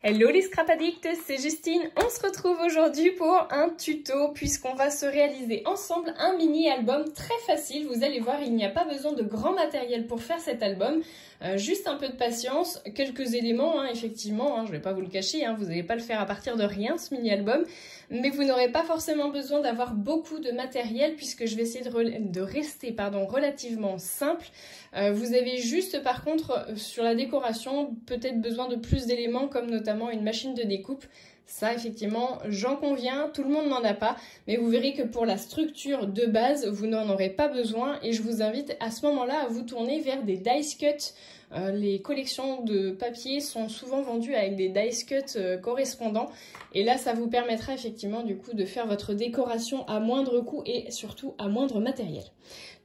Hello les scrap addicts, c'est Justine. On se retrouve aujourd'hui pour un tuto puisqu'on va se réaliser ensemble un mini album très facile. Vous allez voir, il n'y a pas besoin de grand matériel pour faire cet album. Juste un peu de patience, quelques éléments, effectivement, je ne vais pas vous le cacher, vous n'allez pas le faire à partir de rien ce mini album. Mais vous n'aurez pas forcément besoin d'avoir beaucoup de matériel puisque je vais essayer de rester relativement simple. Vous avez juste par contre sur la décoration peut-être besoin de plus d'éléments comme notamment une machine de découpe. Ça effectivement j'en conviens, tout le monde n'en a pas, mais vous verrez que pour la structure de base vous n'en aurez pas besoin et je vous invite à ce moment-là à vous tourner vers des dice cut. Les collections de papier sont souvent vendues avec des dice cut correspondants et là ça vous permettra effectivement du coup de faire votre décoration à moindre coût et surtout à moindre matériel.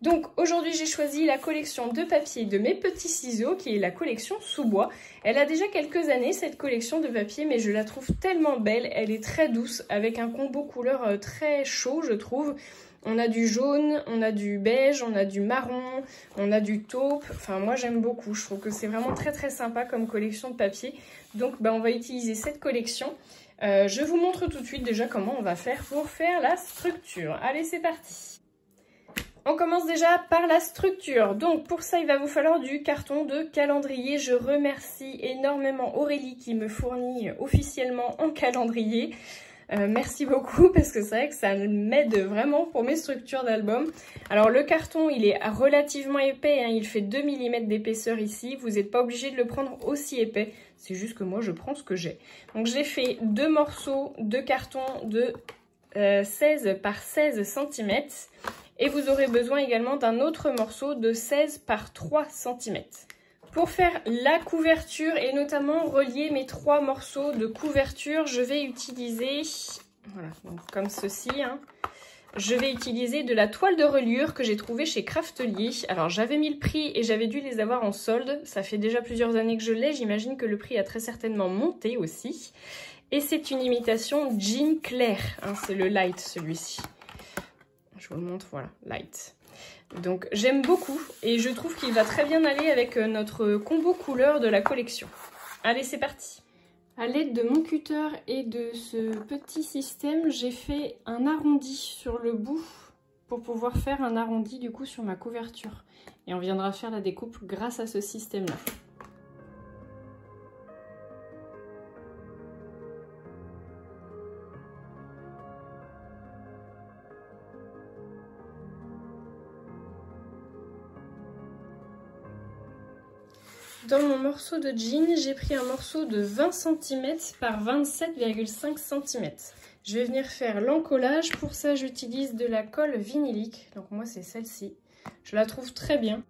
Donc aujourd'hui j'ai choisi la collection de papier de mes petits ciseaux qui est la collection sous-bois. Elle a déjà quelques années cette collection de papier mais je la trouve tellement belle, elle est très douce avec un combo couleur très chaud je trouve. On a du jaune, on a du beige, on a du marron, on a du taupe. Enfin, moi, j'aime beaucoup. Je trouve que c'est vraiment très, très sympa comme collection de papier. Donc, on va utiliser cette collection. Je vous montre tout de suite déjà comment on va faire pour faire la structure. Allez, c'est parti. On commence déjà par la structure. Donc, pour ça, il va vous falloir du carton de calendrier. Je remercie énormément Aurélie qui me fournit officiellement un calendrier. Merci beaucoup parce que c'est vrai que ça m'aide vraiment pour mes structures d'album. Alors le carton il est relativement épais, il fait 2 mm d'épaisseur ici. Vous n'êtes pas obligé de le prendre aussi épais, c'est juste que moi je prends ce que j'ai. Donc j'ai fait 2 morceaux de carton de 16 par 16 cm. Et vous aurez besoin également d'un autre morceau de 16 par 3 cm. Pour faire la couverture et notamment relier mes 3 morceaux de couverture, je vais utiliser, voilà, donc comme ceci, je vais utiliser de la toile de reliure que j'ai trouvée chez Craftelier. Alors j'avais mis le prix et j'avais dû les avoir en solde, ça fait déjà plusieurs années que je l'ai, j'imagine que le prix a très certainement monté aussi. Et c'est une imitation jean clair, c'est le light celui-ci. Je vous le montre, voilà, light. Donc j'aime beaucoup et je trouve qu'il va très bien aller avec notre combo couleur de la collection. Allez, c'est parti. À l'aide de mon cutter et de ce petit système, j'ai fait un arrondi sur le bout pour pouvoir faire un arrondi du coup sur ma couverture. Et on viendra faire la découpe grâce à ce système-là. Dans mon morceau de jean, j'ai pris un morceau de 20 cm par 27,5 cm. Je vais venir faire l'encollage. Pour ça, j'utilise de la colle vinylique. Donc moi, c'est celle-ci. Je la trouve très bien.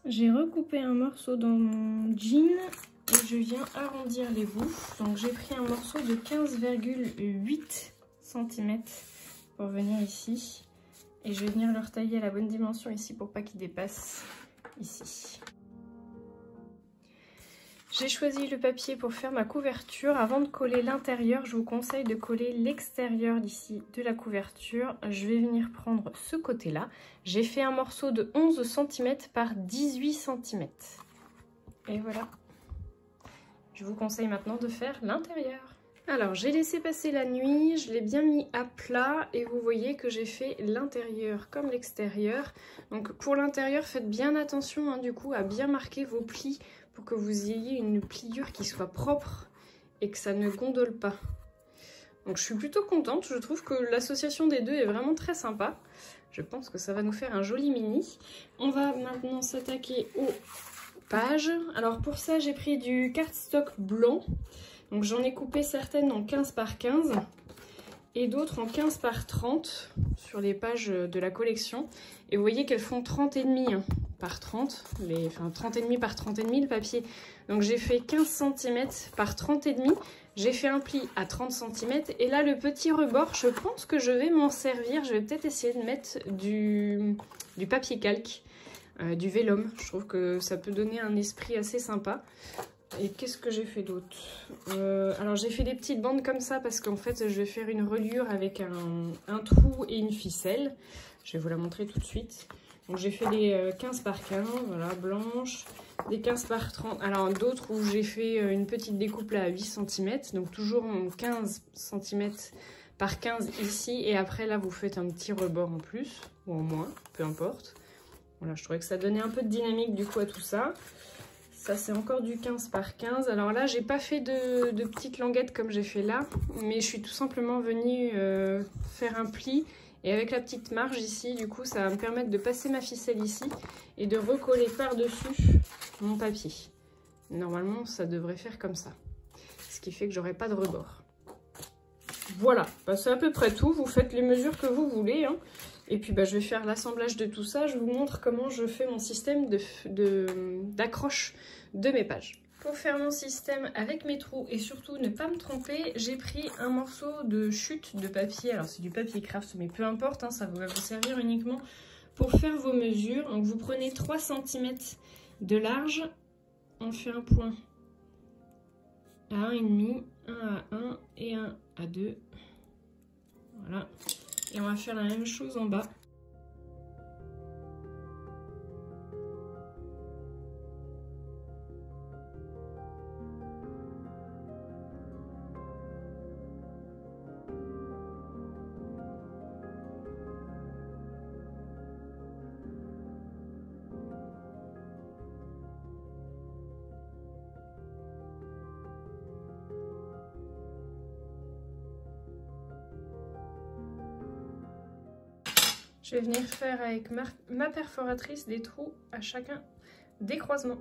J'ai recoupé un morceau dans mon jean et je viens arrondir les bouts. Donc j'ai pris un morceau de 15,8 cm pour venir ici. Et je vais venir le retailler à la bonne dimension ici pour pas qu'il dépasse ici. J'ai choisi le papier pour faire ma couverture. Avant de coller l'intérieur, je vous conseille de coller l'extérieur d'ici de la couverture. Je vais venir prendre ce côté-là. J'ai fait un morceau de 11 cm par 18 cm. Et voilà. Je vous conseille maintenant de faire l'intérieur. Alors, j'ai laissé passer la nuit, je l'ai bien mis à plat et vous voyez que j'ai fait l'intérieur comme l'extérieur. Donc pour l'intérieur, faites bien attention hein, du coup à bien marquer vos plis pour que vous ayez une pliure qui soit propre et que ça ne gondole pas. Donc je suis plutôt contente, je trouve que l'association des deux est vraiment très sympa. Je pense que ça va nous faire un joli mini. On va maintenant s'attaquer aux pages. Alors pour ça, j'ai pris du cardstock blanc. Donc j'en ai coupé certaines en 15 par 15 et d'autres en 15 par 30 sur les pages de la collection. Et vous voyez qu'elles font 30,5 par 30, enfin 30,5 par 30,5 le papier. Donc j'ai fait 15 cm par 30,5. J'ai fait un pli à 30 cm. Et là le petit rebord, je pense que je vais m'en servir. Je vais peut-être essayer de mettre du papier calque, du vélum. Je trouve que ça peut donner un esprit assez sympa. Et qu'est-ce que j'ai fait d'autre? Alors j'ai fait des petites bandes comme ça parce qu'en fait je vais faire une reliure avec un trou et une ficelle. Je vais vous la montrer tout de suite. Donc j'ai fait des 15 par 15, voilà, blanches, des 15 par 30. Alors d'autres où j'ai fait une petite découpe là à 8 cm, donc toujours en 15 cm par 15 ici. Et après là vous faites un petit rebord en plus, ou en moins, peu importe. Voilà, je trouvais que ça donnait un peu de dynamique du coup à tout ça. Ça c'est encore du 15 par 15. Alors là j'ai pas fait de petites languettes comme j'ai fait là, mais je suis tout simplement venue faire un pli. Et avec la petite marge ici, du coup ça va me permettre de passer ma ficelle ici et de recoller par-dessus mon papier. Normalement ça devrait faire comme ça, ce qui fait que j'aurai pas de rebord. Voilà, bah, c'est à peu près tout. Vous faites les mesures que vous voulez hein. Et puis bah, je vais faire l'assemblage de tout ça. Je vous montre comment je fais mon système d'accroche de mes pages. Pour faire mon système avec mes trous et surtout ne pas me tromper, j'ai pris un morceau de chute de papier. Alors c'est du papier craft, mais peu importe, hein, ça va vous servir uniquement pour faire vos mesures. Donc vous prenez 3 cm de large, on fait un point à 1,5, un à 1 et un à 2. Voilà. Et on va faire la même chose en bas. Je vais venir faire avec ma perforatrice des trous à chacun des croisements.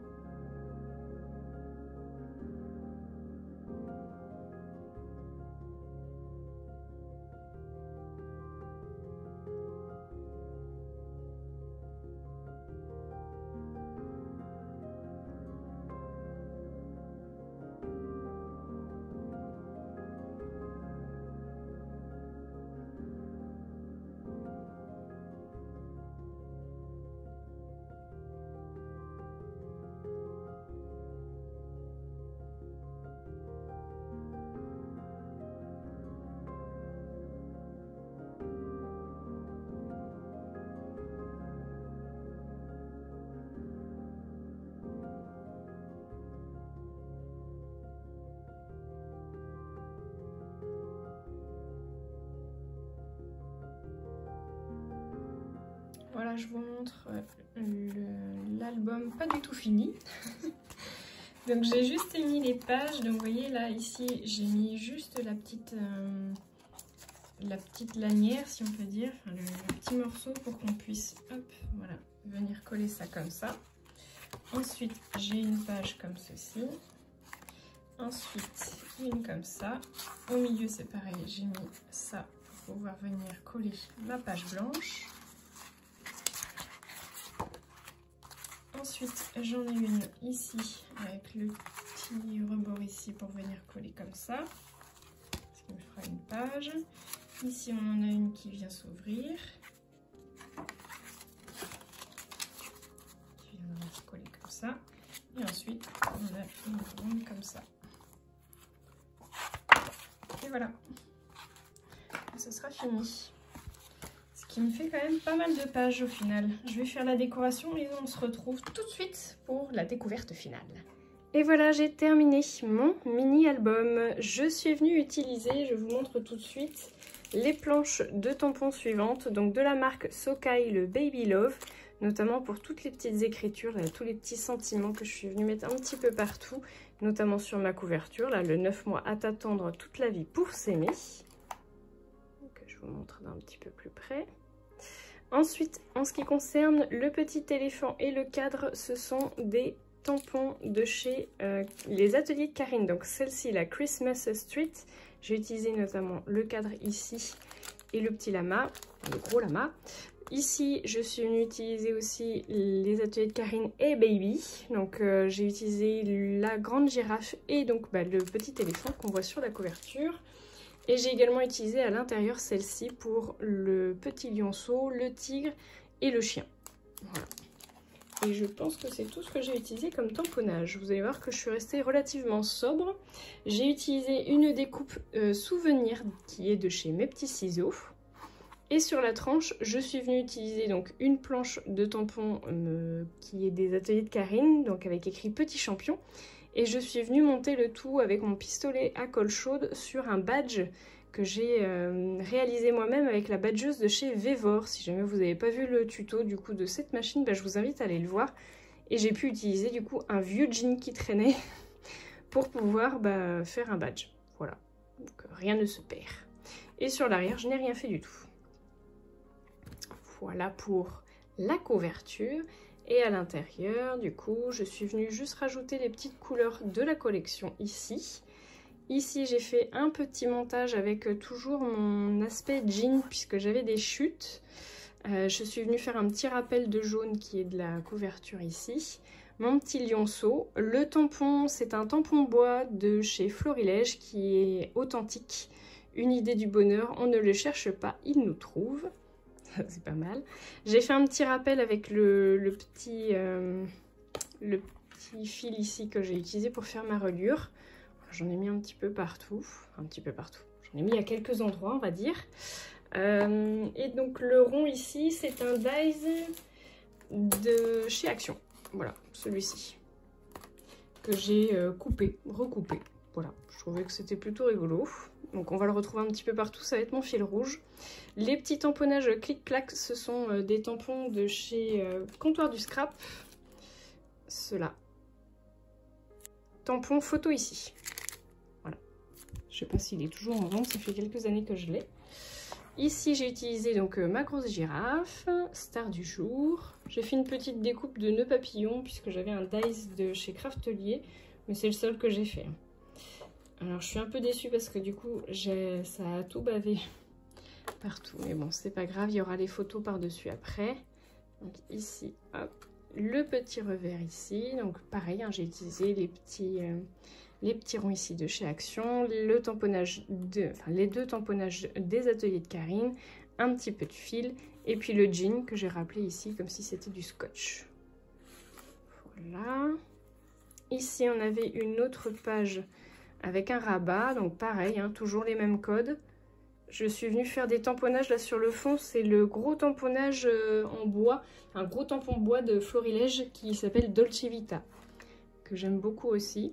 Voilà, je vous montre l'album pas du tout fini. Donc j'ai juste mis les pages. Donc vous voyez là, ici, j'ai mis juste la petite lanière, si on peut dire, enfin, le petit morceau pour qu'on puisse, hop, voilà, venir coller ça comme ça. Ensuite, j'ai une page comme ceci. Ensuite, une comme ça. Au milieu, c'est pareil, j'ai mis ça pour pouvoir venir coller ma page blanche. Ensuite, j'en ai une ici avec le petit rebord ici pour venir coller comme ça. Ce qui me fera une page. Ici, on en a une qui vient s'ouvrir. Qui viendra se coller comme ça. Et ensuite, on a une grande comme ça. Et voilà. Et ce sera fini. Ce qui me fait quand même pas mal de pages au final. Je vais faire la décoration et on se retrouve tout de suite pour la découverte finale. Et voilà, j'ai terminé mon mini-album. Je suis venue utiliser, je vous montre tout de suite, les planches de tampons suivantes. Donc de la marque Sokai, le Baby Love. Notamment pour toutes les petites écritures, là, tous les petits sentiments que je suis venue mettre un petit peu partout. Notamment sur ma couverture, là, le 9 mois à t'attendre toute la vie pour s'aimer. Donc je vous montre d'un petit peu plus près. Ensuite, en ce qui concerne le petit éléphant et le cadre, ce sont des tampons de chez les ateliers de Karine. Donc celle-ci, la Christmas Street. J'ai utilisé notamment le cadre ici et le petit lama, le gros lama. Ici, je suis venue utiliser aussi les ateliers de Karine et Baby. Donc j'ai utilisé la grande girafe et donc le petit éléphant qu'on voit sur la couverture. Et j'ai également utilisé à l'intérieur celle-ci pour le petit lionceau, le tigre et le chien. Voilà. Et je pense que c'est tout ce que j'ai utilisé comme tamponnage. Vous allez voir que je suis restée relativement sobre. J'ai utilisé une découpe souvenir qui est de chez Mes Petits Ciseaux. Et sur la tranche, je suis venue utiliser donc une planche de tampons qui est des ateliers de Karine, donc avec écrit Petit Champion. Et je suis venue monter le tout avec mon pistolet à colle chaude sur un badge que j'ai réalisé moi-même avec la badgeuse de chez Vevor. Si jamais vous n'avez pas vu le tuto du coup de cette machine, je vous invite à aller le voir. Et j'ai pu utiliser du coup un vieux jean qui traînait pour pouvoir faire un badge. Voilà, donc rien ne se perd. Et sur l'arrière, je n'ai rien fait du tout. Voilà pour la couverture. Et à l'intérieur, du coup, je suis venue juste rajouter les petites couleurs de la collection ici. Ici, j'ai fait un petit montage avec toujours mon aspect jean puisque j'avais des chutes. Je suis venue faire un petit rappel de jaune qui est de la couverture ici. Mon petit lionceau. Le tampon, c'est un tampon bois de chez Florilège qui est authentique. Une idée du bonheur, on ne le cherche pas, il nous trouve. C'est pas mal. J'ai fait un petit rappel avec le petit fil ici que j'ai utilisé pour faire ma reliure. J'en ai mis un petit peu partout. J'en ai mis à quelques endroits, on va dire. Et donc le rond ici, c'est un dies de chez Action. Voilà, celui-ci. Que j'ai recoupé. Voilà, je trouvais que c'était plutôt rigolo. Donc on va le retrouver un petit peu partout, ça va être mon fil rouge. Les petits tamponnages clic-clac, ce sont des tampons de chez Comptoir du Scrap. Ceux-là. Tampon photo ici. Voilà. Je sais pas s'il est toujours en vente, ça fait quelques années que je l'ai. Ici j'ai utilisé donc ma grosse girafe, star du jour. J'ai fait une petite découpe de nœuds papillons puisque j'avais un dies de chez Craftelier, mais c'est le seul que j'ai fait. Alors je suis un peu déçue parce que du coup ça a tout bavé partout. Mais bon, c'est pas grave, il y aura les photos par-dessus après. Donc ici, hop, le petit revers ici. Donc pareil, hein, j'ai utilisé les petits ronds ici de chez Action. Le tamponnage les deux tamponnages des ateliers de Karine. Un petit peu de fil. Et puis le jean que j'ai rappelé ici comme si c'était du scotch. Voilà. Ici, on avait une autre page avec un rabat, donc pareil, hein, toujours les mêmes codes. Je suis venue faire des tamponnages là sur le fond, c'est le gros tamponnage en bois, un gros tampon bois de Florilège qui s'appelle Dolce Vita, que j'aime beaucoup aussi.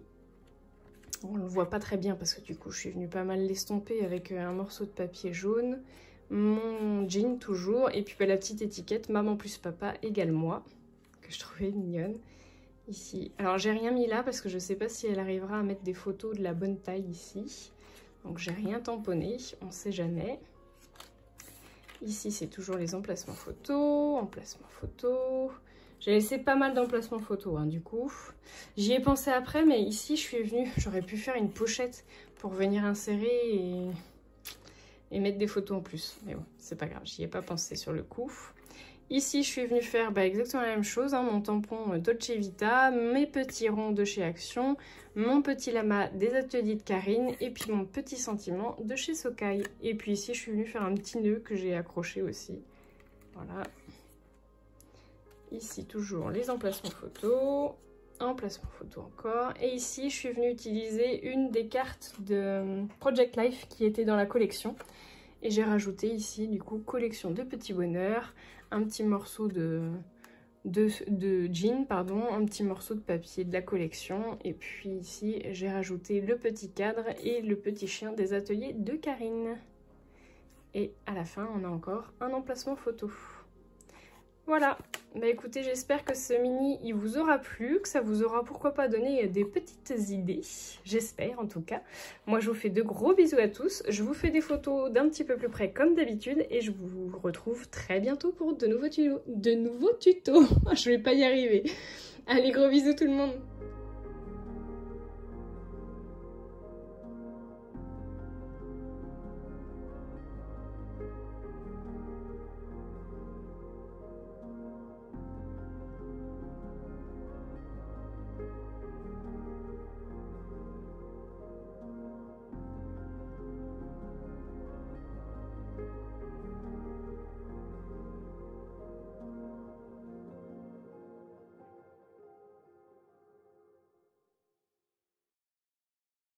On ne le voit pas très bien parce que du coup je suis venue pas mal l'estomper avec un morceau de papier jaune, mon jean toujours, et puis la petite étiquette Maman plus Papa égale moi, que je trouvais mignonne. Ici. Alors j'ai rien mis là parce que je sais pas si elle arrivera à mettre des photos de la bonne taille ici. Donc j'ai rien tamponné, on sait jamais. Ici c'est toujours les emplacements photos, J'ai laissé pas mal d'emplacements photos hein, du coup. J'y ai pensé après mais ici je suis venue, j'aurais pu faire une pochette pour venir insérer et mettre des photos en plus. Mais bon, c'est pas grave, j'y ai pas pensé sur le coup. Ici, je suis venue faire exactement la même chose, hein, mon tampon Dolce Vita, mes petits ronds de chez Action, mon petit lama des ateliers de Karine et puis mon petit sentiment de chez Socai. Et puis ici, je suis venue faire un petit nœud que j'ai accroché aussi. Voilà. Ici, toujours les emplacements photos. Emplacement photo encore. Et ici, je suis venue utiliser une des cartes de Project Life qui était dans la collection. Et j'ai rajouté ici, du coup, collection de petits bonheurs, un petit morceau de jean, pardon, un petit morceau de papier de la collection. Et puis ici, j'ai rajouté le petit cadre et le petit chien des ateliers de Karine. Et à la fin, on a encore un emplacement photo. Voilà, bah écoutez, j'espère que ce mini il vous aura plu, que ça vous aura pourquoi pas donné des petites idées, j'espère en tout cas. Moi je vous fais de gros bisous à tous, je vous fais des photos d'un petit peu plus près comme d'habitude et je vous retrouve très bientôt pour de nouveaux tutos. Je vais pas y arriver. Allez, gros bisous tout le monde.